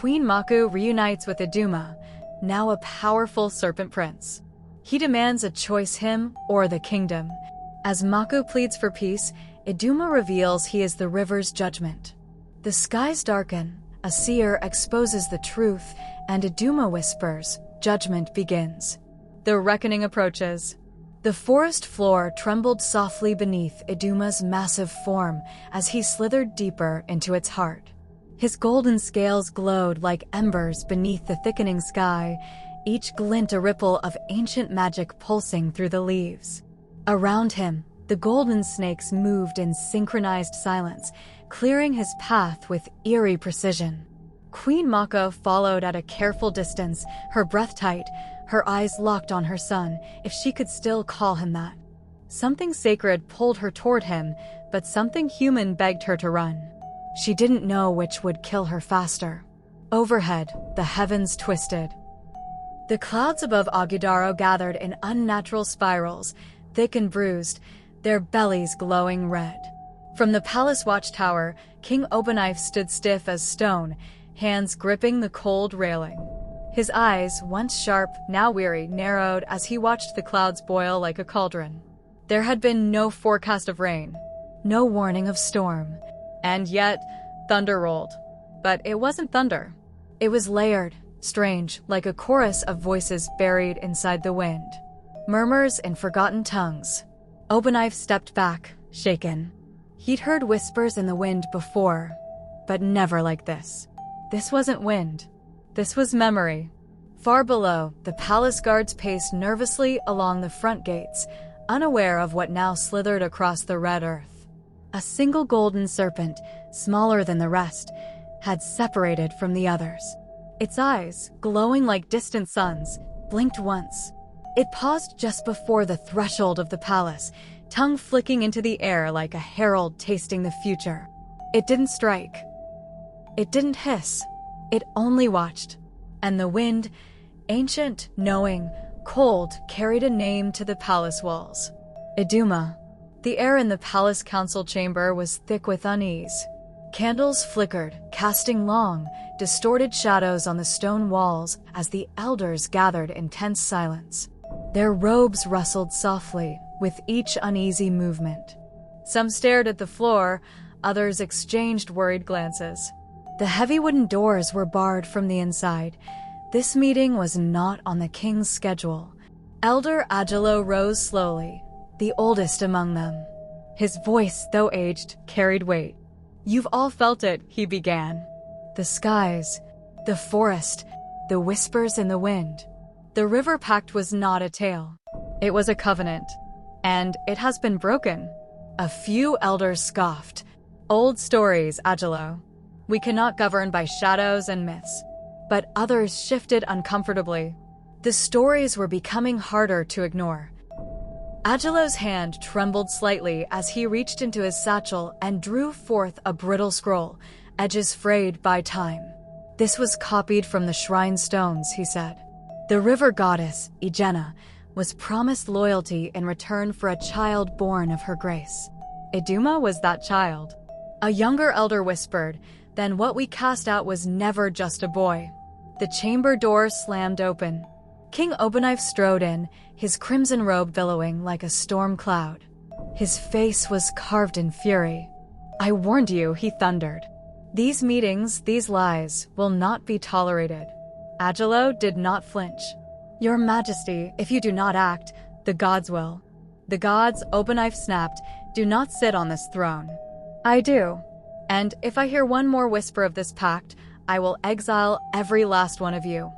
Queen Maku reunites with Iduma, now a powerful serpent prince. He demands a choice, him or the kingdom. As Maku pleads for peace, Iduma reveals he is the river's judgment. The skies darken, a seer exposes the truth, and Iduma whispers, judgment begins. The reckoning approaches. The forest floor trembled softly beneath Iduma's massive form as he slithered deeper into its heart. His golden scales glowed like embers beneath the thickening sky, each glint a ripple of ancient magic pulsing through the leaves. Around him, the golden snakes moved in synchronized silence, clearing his path with eerie precision. Queen Maku followed at a careful distance, her breath tight, her eyes locked on her son, if she could still call him that. Something sacred pulled her toward him, but something human begged her to run. She didn't know which would kill her faster. Overhead, the heavens twisted. The clouds above Ogudoro gathered in unnatural spirals, thick and bruised, their bellies glowing red. From the palace watchtower, King Obanife stood stiff as stone, hands gripping the cold railing. His eyes, once sharp, now weary, narrowed as he watched the clouds boil like a cauldron. There had been no forecast of rain, no warning of storm, and yet thunder rolled. But it wasn't thunder. It was layered, strange, like a chorus of voices buried inside the wind. Murmurs in forgotten tongues. Obanife stepped back, shaken. He'd heard whispers in the wind before, but never like this. This wasn't wind. This was memory. Far below, the palace guards paced nervously along the front gates, unaware of what now slithered across the red earth. A single golden serpent, smaller than the rest, had separated from the others. Its eyes, glowing like distant suns, blinked once. It paused just before the threshold of the palace, tongue flicking into the air like a herald tasting the future. It didn't strike. It didn't hiss. It only watched. And the wind, ancient, knowing, cold, carried a name to the palace walls. Iduma. The air in the palace council chamber was thick with unease. Candles flickered, casting long, distorted shadows on the stone walls as the elders gathered in tense silence. Their robes rustled softly with each uneasy movement. Some stared at the floor, others exchanged worried glances. The heavy wooden doors were barred from the inside. This meeting was not on the king's schedule. Elder Agilo rose slowly, the oldest among them. His voice, though aged, carried weight. "You've all felt it," he began. The skies, the forest, the whispers in the wind. The river pact was not a tale. It was a covenant. And it has been broken. A few elders scoffed. "Old stories, Agilo. We cannot govern by shadows and myths." But others shifted uncomfortably. The stories were becoming harder to ignore. Agilo's hand trembled slightly as he reached into his satchel and drew forth a brittle scroll, edges frayed by time. This was copied from the shrine stones, he said. The river goddess, Ijena, was promised loyalty in return for a child born of her grace. Iduma was that child. A younger elder whispered, "Then what we cast out was never just a boy." The chamber door slammed open. King Obanife strode in, his crimson robe billowing like a storm cloud. His face was carved in fury. "I warned you," he thundered. "These meetings, these lies, will not be tolerated." Agilo did not flinch. "Your Majesty, if you do not act, the gods will." "The gods," Obanife snapped, "do not sit on this throne." "I do. And if I hear one more whisper of this pact, I will exile every last one of you."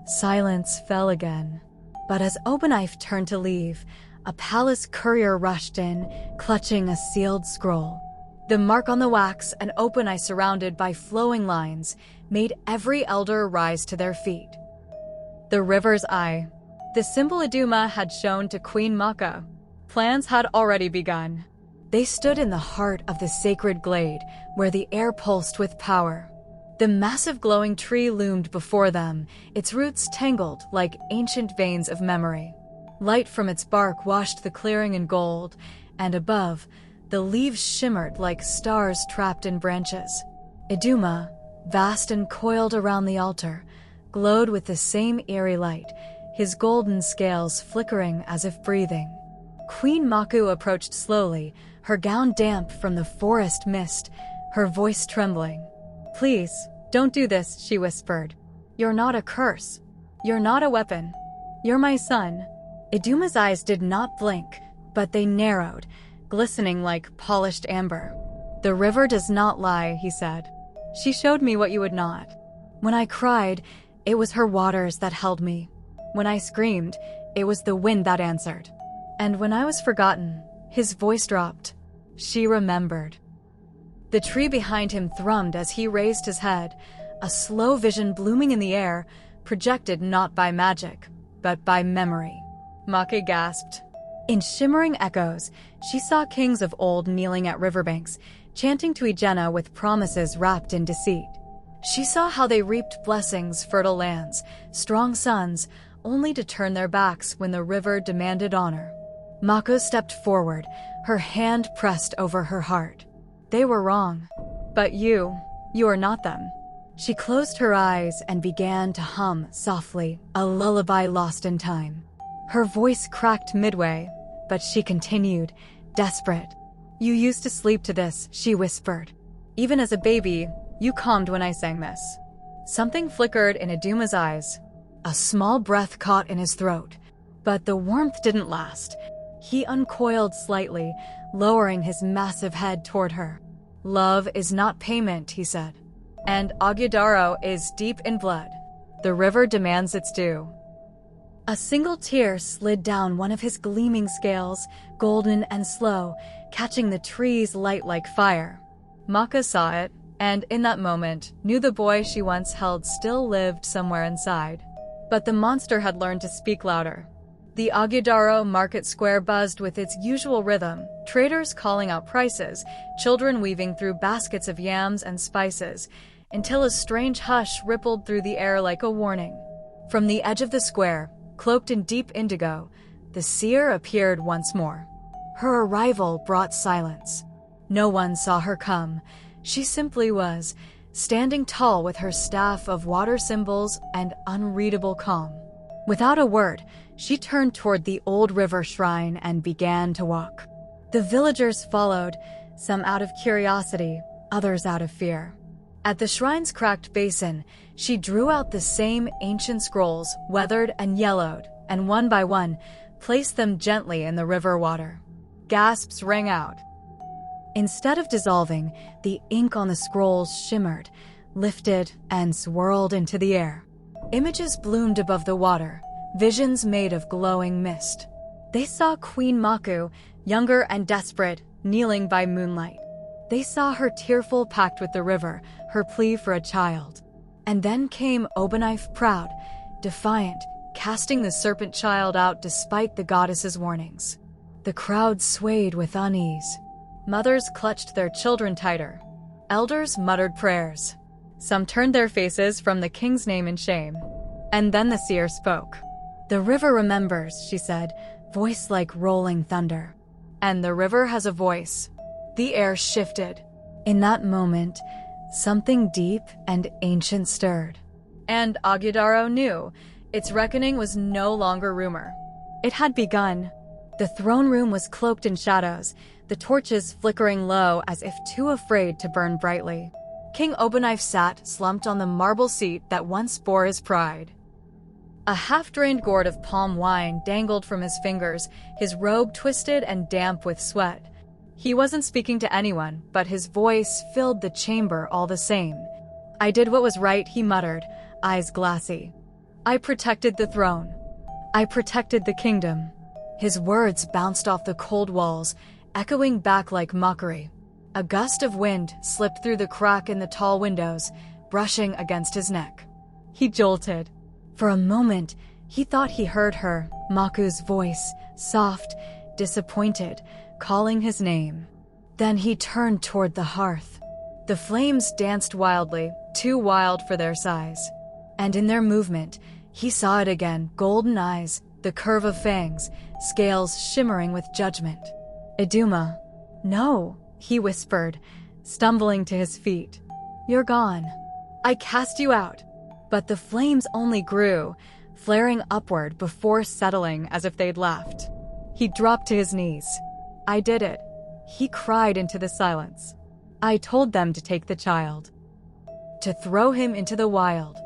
Silence fell again. But as Obanife turned to leave, a palace courier rushed in, clutching a sealed scroll. The mark on the wax, an open eye surrounded by flowing lines, made every elder rise to their feet. The river's eye. The symbol Iduma had shown to Queen Maku. Plans had already begun. They stood in the heart of the sacred glade, where the air pulsed with power. The massive glowing tree loomed before them, its roots tangled like ancient veins of memory. Light from its bark washed the clearing in gold, and above, the leaves shimmered like stars trapped in branches. Iduma, vast and coiled around the altar, glowed with the same eerie light, his golden scales flickering as if breathing. Queen Maku approached slowly, her gown damp from the forest mist, her voice trembling. "Please, don't do this," she whispered. "You're not a curse. You're not a weapon. You're my son." Iduma's eyes did not blink, but they narrowed, glistening like polished amber. "The river does not lie," he said. "She showed me what you would not. When I cried, it was her waters that held me. When I screamed, it was the wind that answered. And when I was forgotten," his voice dropped. She remembered. The tree behind him thrummed as he raised his head, a slow vision blooming in the air, projected not by magic, but by memory. Maku gasped. In shimmering echoes, she saw kings of old kneeling at riverbanks, chanting to Iduma with promises wrapped in deceit. She saw how they reaped blessings, fertile lands, strong sons, only to turn their backs when the river demanded honor. Maku stepped forward, her hand pressed over her heart. "They were wrong. But you are not them." She closed her eyes and began to hum softly, a lullaby lost in time. Her voice cracked midway, but she continued, desperate. "You used to sleep to this," she whispered. "Even as a baby, you calmed when I sang this." Something flickered in Iduma's eyes. A small breath caught in his throat, but the warmth didn't last. He uncoiled slightly, lowering his massive head toward her. "Love is not payment," he said. "And Ogudoro is deep in blood. The river demands its due." A single tear slid down one of his gleaming scales, golden and slow, catching the tree's light like fire. Maku saw it, and in that moment, knew the boy she once held still lived somewhere inside. But the monster had learned to speak louder. The Ogudoro market square buzzed with its usual rhythm, traders calling out prices, children weaving through baskets of yams and spices, until a strange hush rippled through the air like a warning. From the edge of the square, cloaked in deep indigo, the seer appeared once more. Her arrival brought silence. No one saw her come. She simply was, standing tall with her staff of water symbols and unreadable calm. Without a word, she turned toward the old river shrine and began to walk. The villagers followed, some out of curiosity, others out of fear. At the shrine's cracked basin, she drew out the same ancient scrolls, weathered and yellowed, and one by one, placed them gently in the river water. Gasps rang out. Instead of dissolving, the ink on the scrolls shimmered, lifted, and swirled into the air. Images bloomed above the water, visions made of glowing mist. They saw Queen Maku, younger and desperate, kneeling by moonlight. They saw her tearful pact with the river, her plea for a child. And then came Obanife proud, defiant, casting the serpent child out despite the goddess's warnings. The crowd swayed with unease. Mothers clutched their children tighter. Elders muttered prayers. Some turned their faces from the king's name in shame. And then the seer spoke. "The river remembers," she said, voice like rolling thunder. "And the river has a voice." The air shifted. In that moment, something deep and ancient stirred. And Ogudoro knew its reckoning was no longer rumor. It had begun. The throne room was cloaked in shadows, the torches flickering low as if too afraid to burn brightly. King Obanife sat, slumped on the marble seat that once bore his pride. A half-drained gourd of palm wine dangled from his fingers, his robe twisted and damp with sweat. He wasn't speaking to anyone, but his voice filled the chamber all the same. "I did what was right," he muttered, eyes glassy. "I protected the throne. I protected the kingdom." His words bounced off the cold walls, echoing back like mockery. A gust of wind slipped through the crack in the tall windows, brushing against his neck. He jolted. For a moment, he thought he heard her, Maku's voice, soft, disappointed, calling his name. Then he turned toward the hearth. The flames danced wildly, too wild for their size. And in their movement, he saw it again, golden eyes, the curve of fangs, scales shimmering with judgment. "Iduma." "No," he whispered, stumbling to his feet. "You're gone. I cast you out." But the flames only grew, flaring upward before settling as if they'd left. He dropped to his knees. "I did it," he cried into the silence. "I told them to take the child, to throw him into the wild.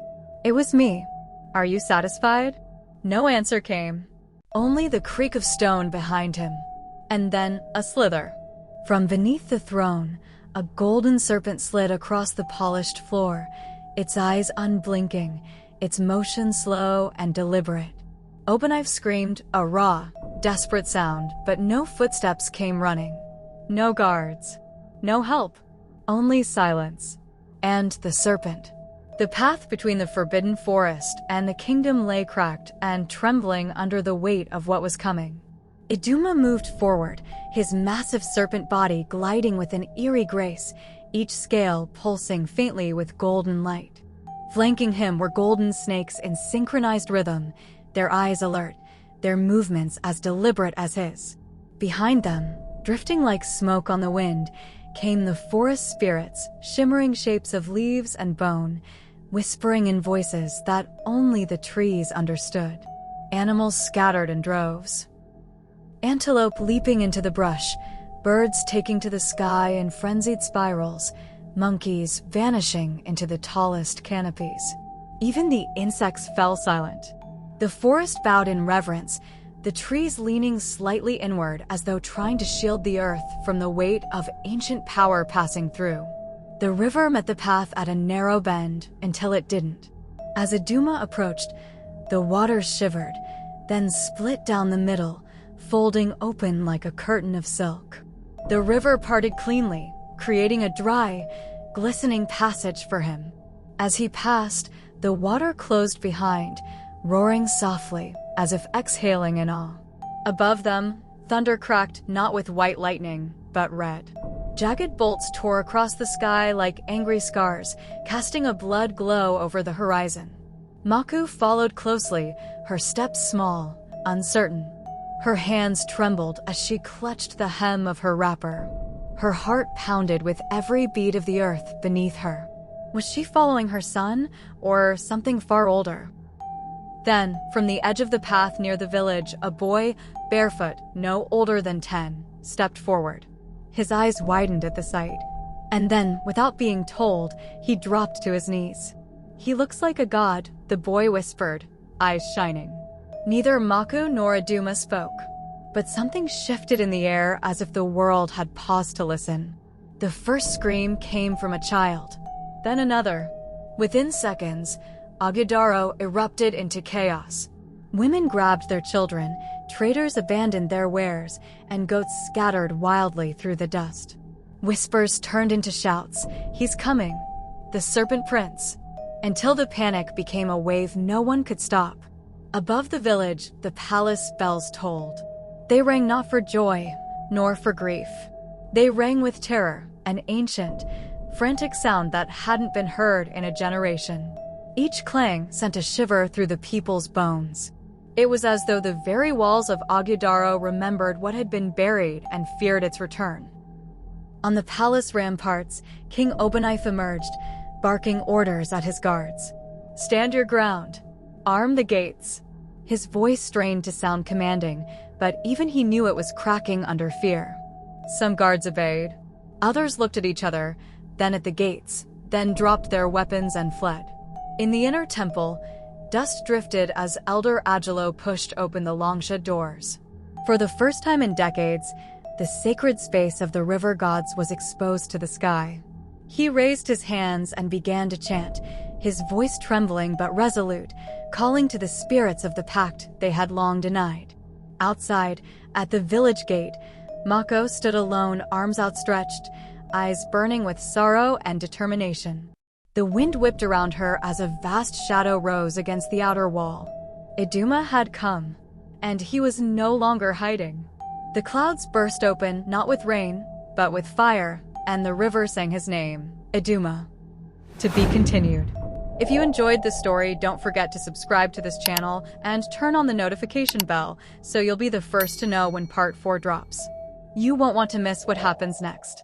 It was me. Are you satisfied?" No answer came. Only the creak of stone behind him. And then a slither. From beneath the throne, a golden serpent slid across the polished floor, its eyes unblinking, its motion slow and deliberate. Obanife screamed, a raw, desperate sound, but no footsteps came running. No guards. No help. Only silence. And the serpent. The path between the forbidden forest and the kingdom lay cracked and trembling under the weight of what was coming. Iduma moved forward, his massive serpent body gliding with an eerie grace, each scale pulsing faintly with golden light. Flanking him were golden snakes in synchronized rhythm, their eyes alert, their movements as deliberate as his. Behind them, drifting like smoke on the wind, came the forest spirits, shimmering shapes of leaves and bone, whispering in voices that only the trees understood. Animals scattered in droves. Antelope leaping into the brush, birds taking to the sky in frenzied spirals, monkeys vanishing into the tallest canopies. Even the insects fell silent. The forest bowed in reverence, the trees leaning slightly inward as though trying to shield the earth from the weight of ancient power passing through. The river met the path at a narrow bend until it didn't. As Iduma approached, the water shivered, then split down the middle, folding open like a curtain of silk. The river parted cleanly, creating a dry, glistening passage for him. As he passed, the water closed behind, roaring softly, as if exhaling in awe. Above them, thunder cracked not with white lightning, but red. Jagged bolts tore across the sky like angry scars, casting a blood glow over the horizon. Maku followed closely, her steps small, uncertain. Her hands trembled as she clutched the hem of her wrapper. Her heart pounded with every beat of the earth beneath her. Was she following her son, or something far older? Then, from the edge of the path near the village, a boy, barefoot, no older than 10, stepped forward. His eyes widened at the sight. And then, without being told, he dropped to his knees. "He looks like a god," the boy whispered, eyes shining. Neither Maku nor Iduma spoke, but something shifted in the air as if the world had paused to listen. The first scream came from a child, then another. Within seconds, Ogudoro erupted into chaos. Women grabbed their children, traders abandoned their wares, and goats scattered wildly through the dust. Whispers turned into shouts, "He's coming! The Serpent Prince!" Until the panic became a wave no one could stop. Above the village, the palace bells tolled. They rang not for joy, nor for grief. They rang with terror, an ancient, frantic sound that hadn't been heard in a generation. Each clang sent a shiver through the people's bones. It was as though the very walls of Ogudoro remembered what had been buried and feared its return. On the palace ramparts, King Obanife emerged, barking orders at his guards. "Stand your ground. Arm the gates." His voice strained to sound commanding, but even he knew it was cracking under fear. Some guards obeyed. Others looked at each other, then at the gates, then dropped their weapons and fled. In the inner temple, dust drifted as Elder Agilo pushed open the longsha doors. For the first time in decades, the sacred space of the river gods was exposed to the sky. He raised his hands and began to chant, his voice trembling but resolute, calling to the spirits of the pact they had long denied. Outside, at the village gate, Mako stood alone, arms outstretched, eyes burning with sorrow and determination. The wind whipped around her as a vast shadow rose against the outer wall. Iduma had come, and he was no longer hiding. The clouds burst open, not with rain, but with fire, and the river sang his name, Iduma. To be continued. If you enjoyed this story, don't forget to subscribe to this channel and turn on the notification bell so you'll be the first to know when part 4 drops. You won't want to miss what happens next.